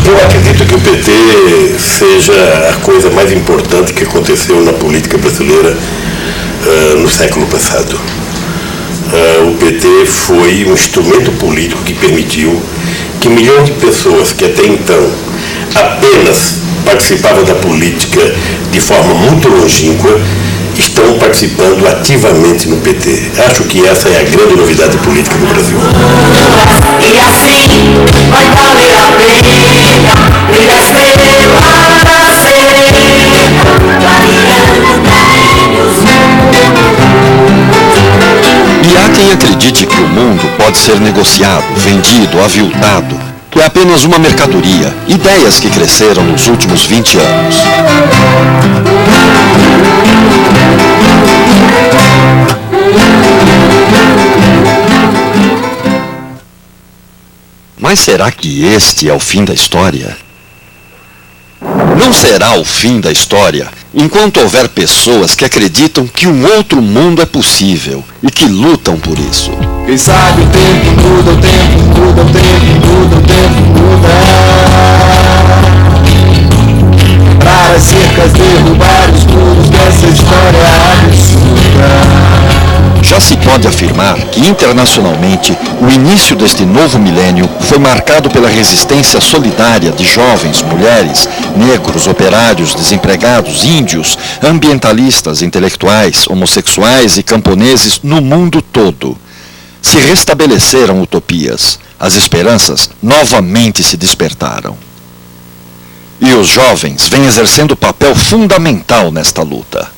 Eu acredito que o PT seja a coisa mais importante que aconteceu na política brasileira no século passado. O PT foi um instrumento político que permitiu que milhões de pessoas que até então apenas participavam da política de forma muito longínqua estão participando ativamente no PT. Acho que essa é a grande novidade política do Brasil. E assim vai valer a pena, brilha a estrela E há quem acredite que o mundo pode ser negociado, vendido, aviltado, que é apenas uma mercadoria, ideias que cresceram nos últimos 20 anos. Mas será que este é o fim da história? Não será o fim da história enquanto houver pessoas que acreditam que um outro mundo é possível e que lutam por isso. Quem sabe o tempo muda, o tempo muda, o tempo muda, o tempo muda. Para as cercas derrubar os muros dessa história absurda. Já se pode afirmar que, internacionalmente, o início deste novo milênio foi marcado pela resistência solidária de jovens, mulheres, negros, operários, desempregados, índios, ambientalistas, intelectuais, homossexuais e camponeses no mundo todo. Se restabeleceram utopias, as esperanças novamente se despertaram. E os jovens vêm exercendo papel fundamental nesta luta.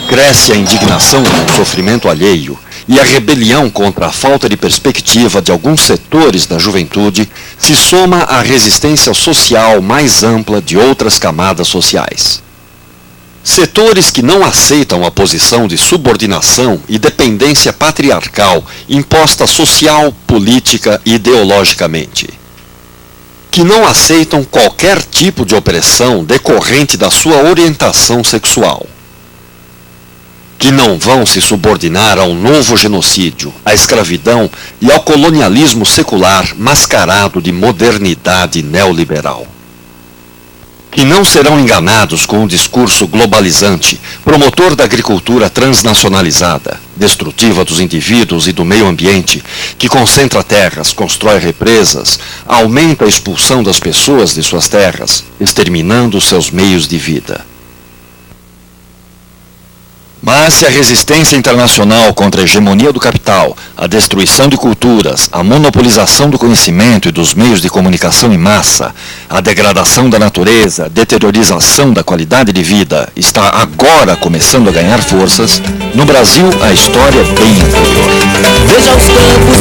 Cresce a indignação com o sofrimento alheio e a rebelião contra a falta de perspectiva de alguns setores da juventude se soma à resistência social mais ampla de outras camadas sociais. Setores que não aceitam a posição de subordinação e dependência patriarcal imposta social, política e ideologicamente. Que não aceitam qualquer tipo de opressão decorrente da sua orientação sexual. Que não vão se subordinar a um novo genocídio, à escravidão e ao colonialismo secular mascarado de modernidade neoliberal. Que não serão enganados com um discurso globalizante, promotor da agricultura transnacionalizada, destrutiva dos indivíduos e do meio ambiente, que concentra terras, constrói represas, aumenta a expulsão das pessoas de suas terras, exterminando seus meios de vida. Mas se a resistência internacional contra a hegemonia do capital, a destruição de culturas, a monopolização do conhecimento e dos meios de comunicação em massa, a degradação da natureza, a deteriorização da qualidade de vida está agora começando a ganhar forças, no Brasil a história é bem anterior. Veja os campos,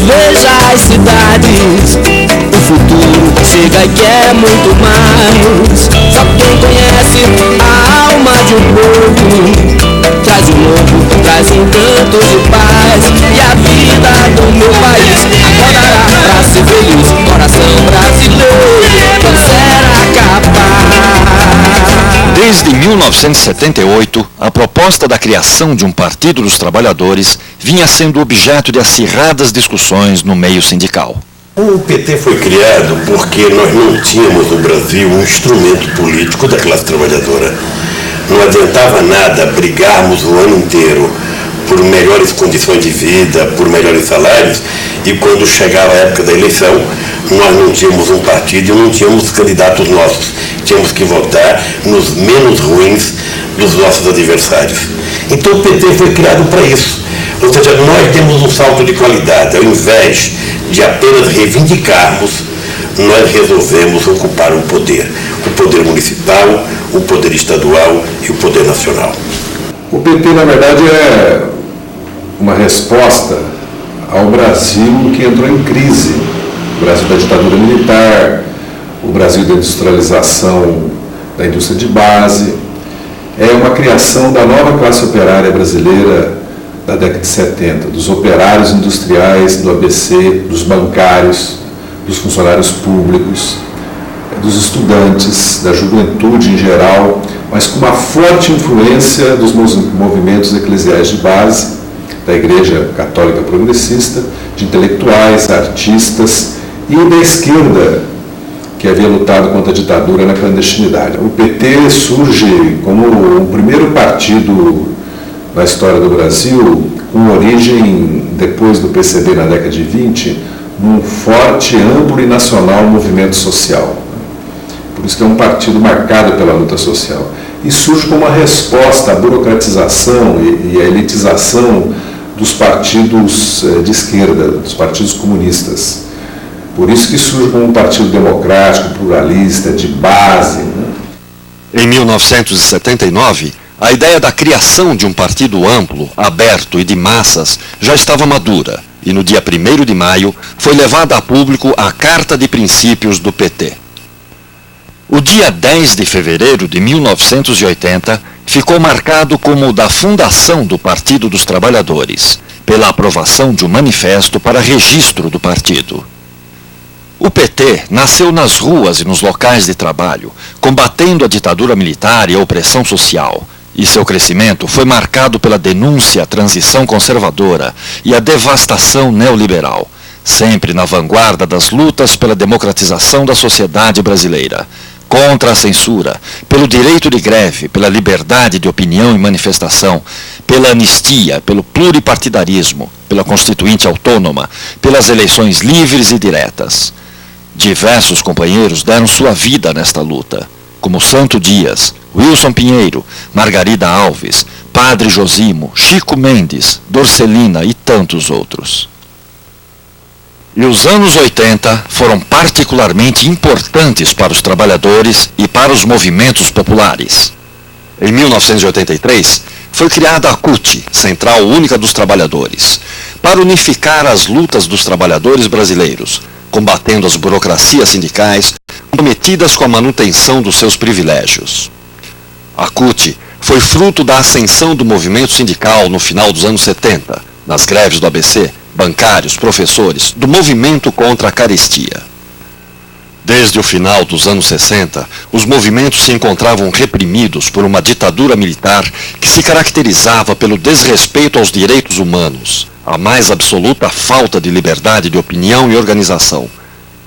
veja as cidades, o futuro chega e quer muito mais. Só quem conhece a alma de um povo traz o novo, traz encantos e paz. E a vida do meu país acordará pra ser feliz. Coração brasileiro não será capaz. Desde 1978, a proposta da criação de um Partido dos Trabalhadores vinha sendo objeto de acirradas discussões no meio sindical. O PT foi criado porque nós não tínhamos no Brasil um instrumento político da classe trabalhadora. Não adiantava nada brigarmos o ano inteiro por melhores condições de vida, por melhores salários, e quando chegava a época da eleição, nós não tínhamos um partido e não tínhamos candidatos nossos. Tínhamos que votar nos menos ruins dos nossos adversários. Então o PT foi criado para isso. Ou seja, nós temos um salto de qualidade. Ao invés de apenas reivindicarmos, nós resolvemos ocupar o poder municipal, o poder estadual e o poder nacional. O PT, na verdade, é uma resposta ao Brasil que entrou em crise. O Brasil da ditadura militar, o Brasil da industrialização da indústria de base. É uma criação da nova classe operária brasileira da década de 70, dos operários industriais, do ABC, dos bancários, dos funcionários públicos, dos estudantes, da juventude em geral, mas com uma forte influência dos movimentos eclesiais de base, da Igreja Católica Progressista, de intelectuais, artistas e da esquerda, que havia lutado contra a ditadura na clandestinidade. O PT surge como o primeiro partido na história do Brasil, com origem, depois do PCB na década de 20, num forte, amplo e nacional movimento social. Por isso que é um partido marcado pela luta social. E surge como uma resposta à burocratização e à elitização dos partidos de esquerda, dos partidos comunistas. Por isso que surge como um partido democrático, pluralista, de base. Em 1979, a ideia da criação de um partido amplo, aberto e de massas já estava madura, e no dia 1º de maio foi levada a público a Carta de Princípios do PT. O dia 10 de fevereiro de 1980 ficou marcado como o da fundação do Partido dos Trabalhadores, pela aprovação de um manifesto para registro do partido. O PT nasceu nas ruas e nos locais de trabalho, combatendo a ditadura militar e a opressão social, e seu crescimento foi marcado pela denúncia à transição conservadora e a devastação neoliberal, sempre na vanguarda das lutas pela democratização da sociedade brasileira, contra a censura, pelo direito de greve, pela liberdade de opinião e manifestação, pela anistia, pelo pluripartidarismo, pela Constituinte Autônoma, pelas eleições livres e diretas. Diversos companheiros deram sua vida nesta luta, como Santo Dias, Wilson Pinheiro, Margarida Alves, Padre Josimo, Chico Mendes, Dorcelina e tantos outros. E os anos 80 foram particularmente importantes para os trabalhadores e para os movimentos populares. Em 1983, foi criada a CUT, Central Única dos Trabalhadores, para unificar as lutas dos trabalhadores brasileiros, combatendo as burocracias sindicais comprometidas com a manutenção dos seus privilégios. A CUT foi fruto da ascensão do movimento sindical no final dos anos 70, nas greves do ABC, bancários, professores, do movimento contra a carestia. Desde o final dos anos 60, os movimentos se encontravam reprimidos por uma ditadura militar que se caracterizava pelo desrespeito aos direitos humanos, a mais absoluta falta de liberdade de opinião e organização.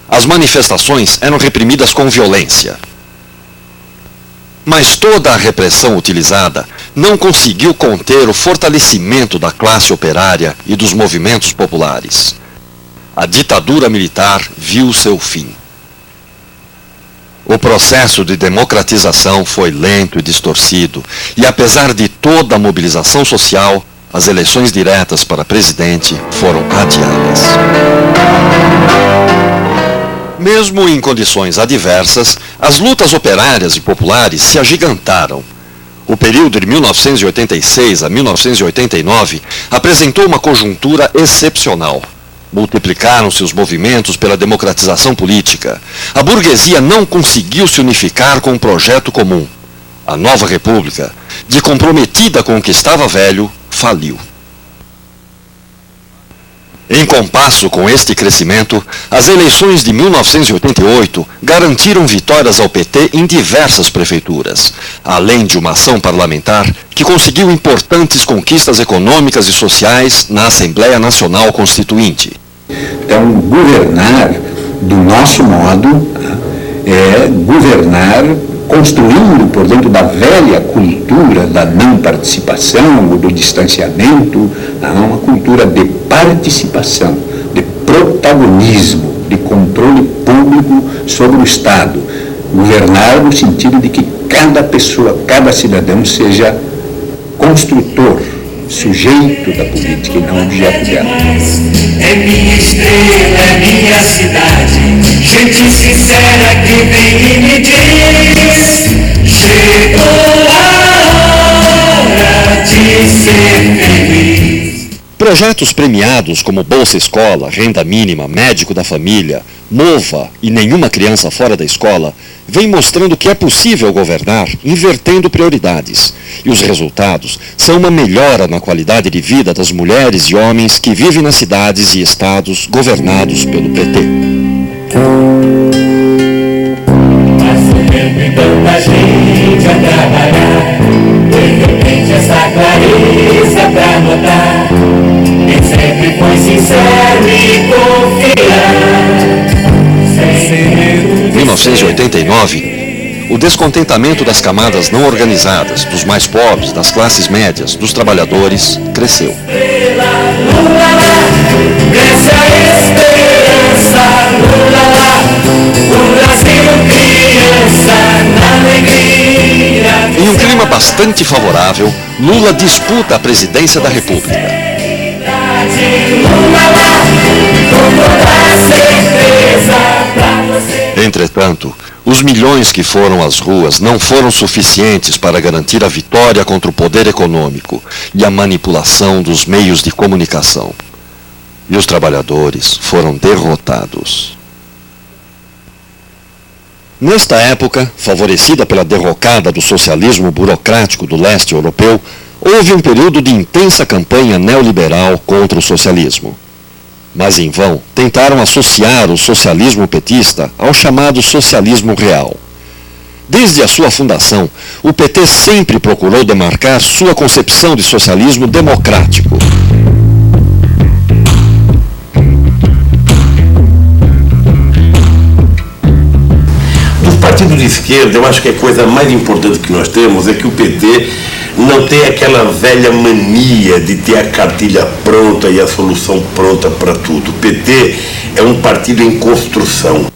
As manifestações eram reprimidas com violência. Mas toda a repressão utilizada não conseguiu conter o fortalecimento da classe operária e dos movimentos populares. A ditadura militar viu seu fim. O processo de democratização foi lento e distorcido, e apesar de toda a mobilização social, as eleições diretas para presidente foram adiadas. Mesmo em condições adversas, as lutas operárias e populares se agigantaram. O período de 1986 a 1989 apresentou uma conjuntura excepcional. Multiplicaram-se os movimentos pela democratização política. A burguesia não conseguiu se unificar com um projeto comum. A nova república, de comprometida com o que estava velho, faliu. Em compasso com este crescimento, as eleições de 1988 garantiram vitórias ao PT em diversas prefeituras, além de uma ação parlamentar que conseguiu importantes conquistas econômicas e sociais na Assembleia Nacional Constituinte. Então, governar do nosso modo é governar construindo por dentro da velha cultura da não participação ou do distanciamento, uma cultura de participação, de protagonismo, de controle público sobre o Estado. Governar no sentido de que cada pessoa, cada cidadão seja construtor, sujeito da política e não objeto dela. É minha estrela, é minha cidade, gente sincera que vem e me diz: chegou a hora de ser feliz. Projetos premiados como Bolsa Escola, Renda Mínima, Médico da Família, MOVA e Nenhuma Criança Fora da Escola vêm mostrando que é possível governar invertendo prioridades. E os resultados são uma melhora na qualidade de vida das mulheres e homens que vivem nas cidades e estados governados pelo PT. Vai ser sempre tanta gente a trabalhar. De repente essa clareza pra notar. Quem sempre foi sincero e confiar. Em 1989, o descontentamento das camadas não organizadas, dos mais pobres, das classes médias, dos trabalhadores, cresceu. Cresce a esperança, o Brasil criança na alegria. Em um clima bastante favorável, Lula disputa a presidência da República. Entretanto, os milhões que foram às ruas não foram suficientes para garantir a vitória contra o poder econômico e a manipulação dos meios de comunicação. E os trabalhadores foram derrotados. Nesta época, favorecida pela derrocada do socialismo burocrático do leste europeu, houve um período de intensa campanha neoliberal contra o socialismo. Mas em vão tentaram associar o socialismo petista ao chamado socialismo real. Desde a sua fundação, o PT sempre procurou demarcar sua concepção de socialismo democrático. Dos partidos de esquerda, eu acho que a coisa mais importante que nós temos é que o PT não tem aquela velha mania de ter a cartilha pronta e a solução pronta para tudo. O PT é um partido em construção.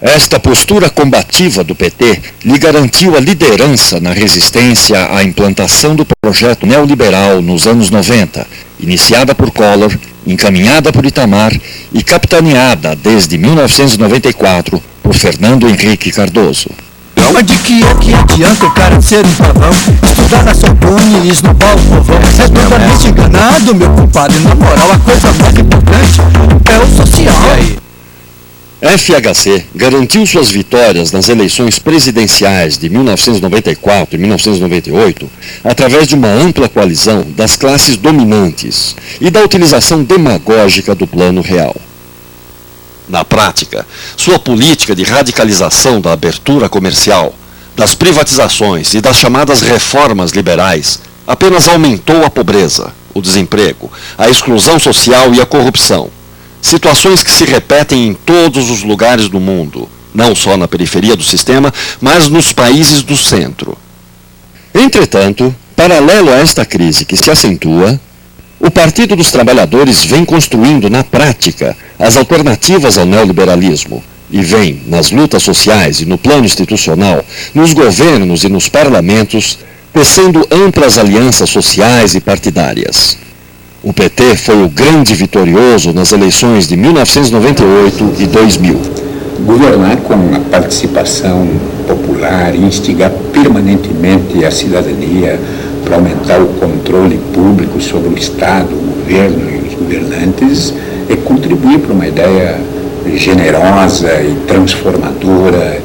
Esta postura combativa do PT lhe garantiu a liderança na resistência à implantação do projeto neoliberal nos anos 90, iniciada por Collor, encaminhada por Itamar e capitaneada desde 1994 por Fernando Henrique Cardoso. Mas de que adianta o cara ser um pavão, estudar na Sorbonne e esnobar o povão? É totalmente enganado, meu compadre. Na moral, a coisa mais importante é o social. FHC garantiu suas vitórias nas eleições presidenciais de 1994 e 1998 através de uma ampla coalizão das classes dominantes e da utilização demagógica do plano real. Na prática, sua política de radicalização da abertura comercial, das privatizações e das chamadas reformas liberais apenas aumentou a pobreza, o desemprego, a exclusão social e a corrupção. Situações que se repetem em todos os lugares do mundo, não só na periferia do sistema, mas nos países do centro. Entretanto, paralelo a esta crise que se acentua, o Partido dos Trabalhadores vem construindo na prática as alternativas ao neoliberalismo e vem, nas lutas sociais e no plano institucional, nos governos e nos parlamentos, tecendo amplas alianças sociais e partidárias. O PT foi o grande vitorioso nas eleições de 1998 e 2000. Governar com a participação popular, instigar permanentemente a cidadania para aumentar o controle público sobre o Estado, o governo e os governantes, é contribuir para uma ideia generosa e transformadora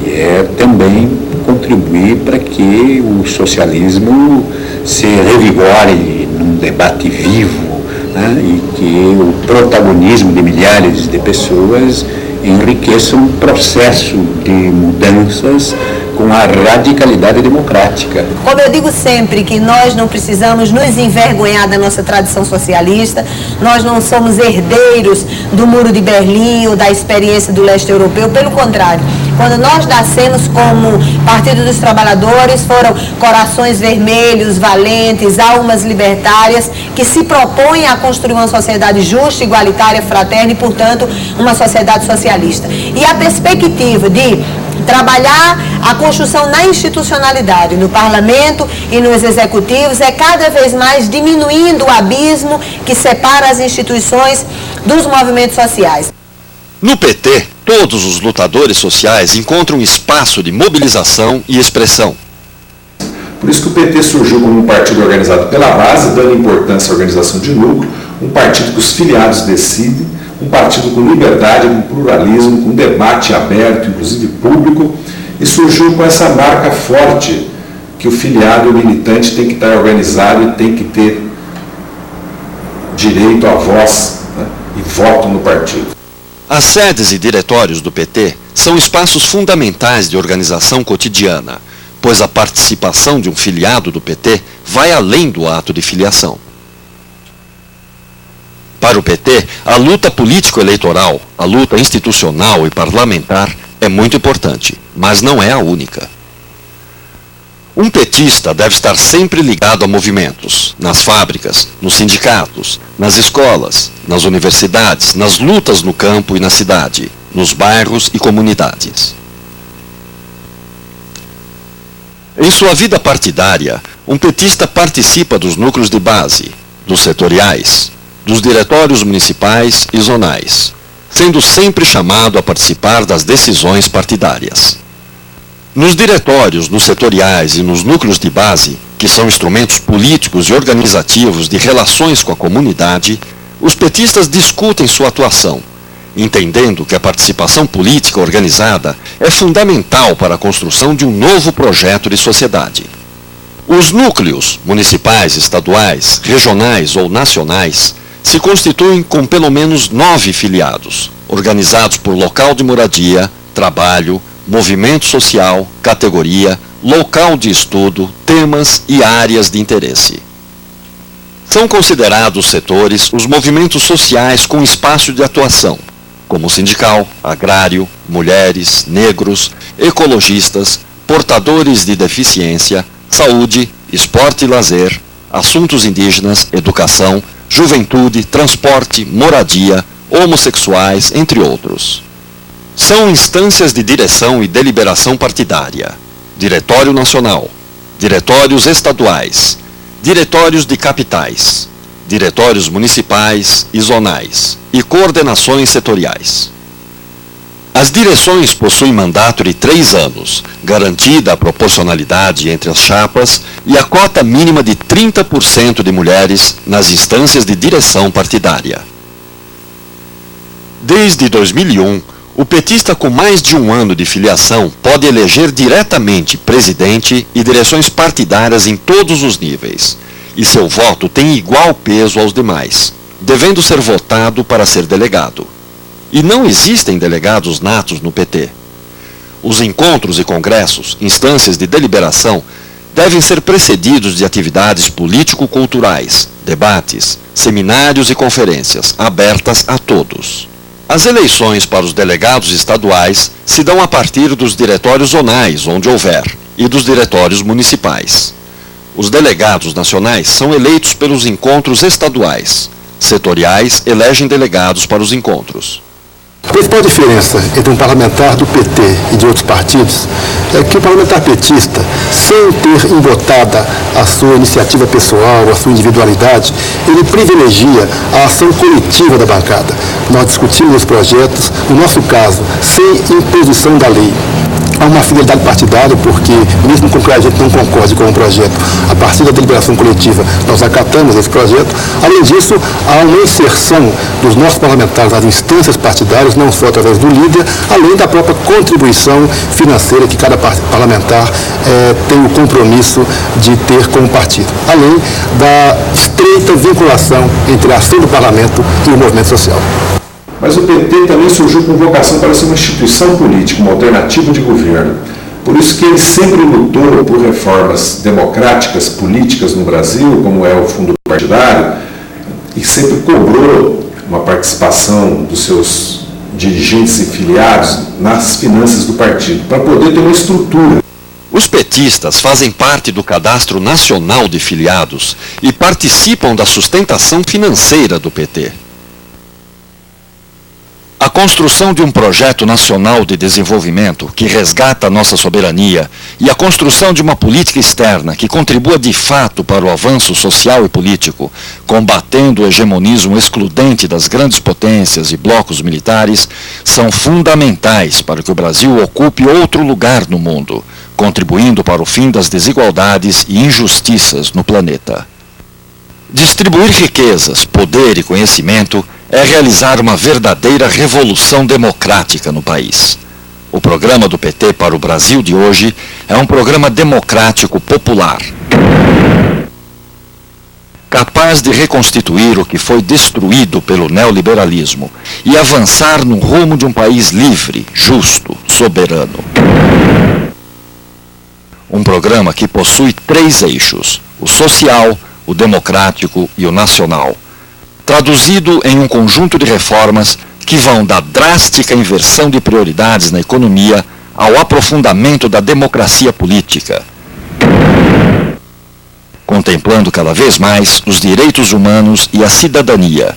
e é também contribuir para que o socialismo se revigore num debate vivo, né, e que o protagonismo de milhares de pessoas enriqueça um processo de mudanças com a radicalidade democrática. Como eu digo sempre, que nós não precisamos nos envergonhar da nossa tradição socialista, nós não somos herdeiros do Muro de Berlim ou da experiência do leste europeu, pelo contrário. Quando nós nascemos como Partido dos Trabalhadores, foram corações vermelhos, valentes, almas libertárias, que se propõem a construir uma sociedade justa, igualitária, fraterna e, portanto, uma sociedade socialista. E a perspectiva de trabalhar a construção na institucionalidade, no parlamento e nos executivos, é cada vez mais diminuindo o abismo que separa as instituições dos movimentos sociais. No PT, todos os lutadores sociais encontram espaço de mobilização e expressão. Por isso que o PT surgiu como um partido organizado pela base, dando importância à organização de lucro, um partido que os filiados decidem, um partido com liberdade, com pluralismo, com debate aberto, inclusive público, e surgiu com essa marca forte que o filiado, o militante, tem que estar organizado e tem que ter direito à voz, né, e voto no partido. As sedes e diretórios do PT são espaços fundamentais de organização cotidiana, pois a participação de um filiado do PT vai além do ato de filiação. Para o PT, a luta político-eleitoral, a luta institucional e parlamentar é muito importante, mas não é a única. Um petista deve estar sempre ligado a movimentos, nas fábricas, nos sindicatos, nas escolas, nas universidades, nas lutas no campo e na cidade, nos bairros e comunidades. Em sua vida partidária, um petista participa dos núcleos de base, dos setoriais, dos diretórios municipais e zonais, sendo sempre chamado a participar das decisões partidárias. Nos diretórios, nos setoriais e nos núcleos de base, que são instrumentos políticos e organizativos de relações com a comunidade, os petistas discutem sua atuação, entendendo que a participação política organizada é fundamental para a construção de um novo projeto de sociedade. Os núcleos, municipais, estaduais, regionais ou nacionais, se constituem com pelo menos 9 filiados, organizados por local de moradia, trabalho, movimento social, categoria, local de estudo, temas e áreas de interesse. São considerados setores os movimentos sociais com espaço de atuação, como sindical, agrário, mulheres, negros, ecologistas, portadores de deficiência, saúde, esporte e lazer, assuntos indígenas, educação, juventude, transporte, moradia, homossexuais, entre outros. São instâncias de direção e deliberação partidária, Diretório Nacional, Diretórios Estaduais, Diretórios de Capitais, Diretórios Municipais e Zonais e Coordenações Setoriais. As direções possuem mandato de 3 anos, garantida a proporcionalidade entre as chapas e a cota mínima de 30% de mulheres nas instâncias de direção partidária. Desde 2001, o petista com mais de 1 ano de filiação pode eleger diretamente presidente e direções partidárias em todos os níveis, e seu voto tem igual peso aos demais, devendo ser votado para ser delegado. E não existem delegados natos no PT. Os encontros e congressos, instâncias de deliberação, devem ser precedidos de atividades político-culturais, debates, seminários e conferências abertas a todos. As eleições para os delegados estaduais se dão a partir dos diretórios zonais, onde houver, e dos diretórios municipais. Os delegados nacionais são eleitos pelos encontros estaduais. Setoriais elegem delegados para os encontros. A principal diferença entre um parlamentar do PT e de outros partidos é que o parlamentar petista, sem ter embotada a sua iniciativa pessoal, a sua individualidade, ele privilegia a ação coletiva da bancada. Nós discutimos os projetos, no nosso caso, sem imposição da lei. Há uma fidelidade partidária, porque mesmo com que a gente não concorde com um projeto, a partir da deliberação coletiva nós acatamos esse projeto. Além disso, há uma inserção dos nossos parlamentares nas instâncias partidárias, não só através do líder, além da própria contribuição financeira que cada parlamentar tem o compromisso de ter com o partido, além da estreita vinculação entre a ação do parlamento e o movimento social. Mas o PT também surgiu com vocação para ser uma instituição política, uma alternativa de governo. Por isso que ele sempre lutou por reformas democráticas, políticas no Brasil, como é o fundo partidário, e sempre cobrou uma participação dos seus dirigentes e filiados nas finanças do partido, para poder ter uma estrutura. Os petistas fazem parte do Cadastro Nacional de Filiados e participam da sustentação financeira do PT. A construção de um projeto nacional de desenvolvimento que resgata a nossa soberania e a construção de uma política externa que contribua de fato para o avanço social e político, combatendo o hegemonismo excludente das grandes potências e blocos militares, são fundamentais para que o Brasil ocupe outro lugar no mundo, contribuindo para o fim das desigualdades e injustiças no planeta. Distribuir riquezas, poder e conhecimento é realizar uma verdadeira revolução democrática no país. O programa do PT para o Brasil de hoje é um programa democrático popular. capaz de reconstituir o que foi destruído pelo neoliberalismo e avançar no rumo de um país livre, justo, soberano. Um programa que possui 3 eixos: o social, o democrático e o nacional, traduzido em um conjunto de reformas que vão da drástica inversão de prioridades na economia ao aprofundamento da democracia política, contemplando cada vez mais os direitos humanos e a cidadania,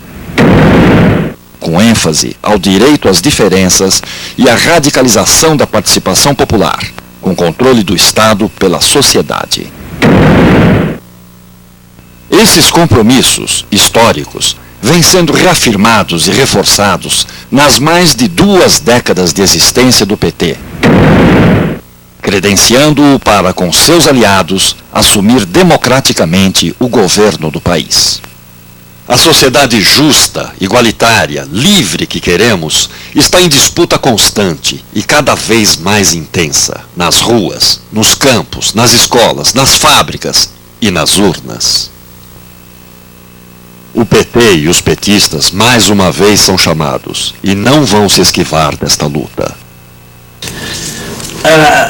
com ênfase ao direito às diferenças e à radicalização da participação popular, com controle do Estado pela sociedade. Esses compromissos históricos vêm sendo reafirmados e reforçados nas mais de 2 décadas de existência do PT, credenciando-o para, com seus aliados, assumir democraticamente o governo do país. A sociedade justa, igualitária, livre que queremos está em disputa constante e cada vez mais intensa, nas ruas, nos campos, nas escolas, nas fábricas e nas urnas. O PT e os petistas mais uma vez são chamados e não vão se esquivar desta luta.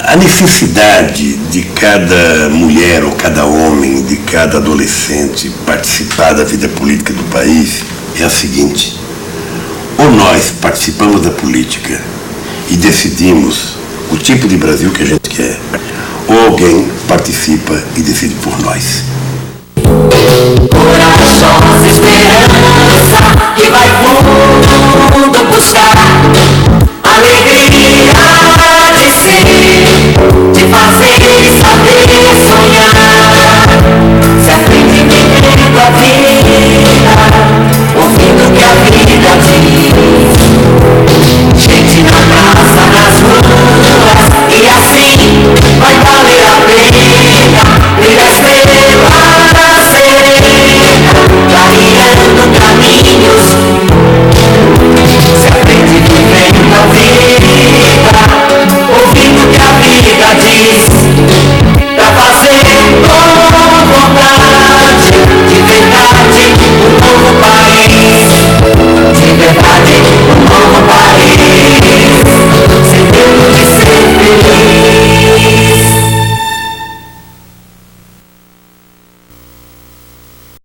A necessidade de cada mulher ou cada homem, de cada adolescente participar da vida política do país é a seguinte: ou nós participamos da política e decidimos o tipo de Brasil que a gente quer, ou alguém participa e decide por nós. Corajosa esperança que vai fundo buscar alegria de ser, de fazer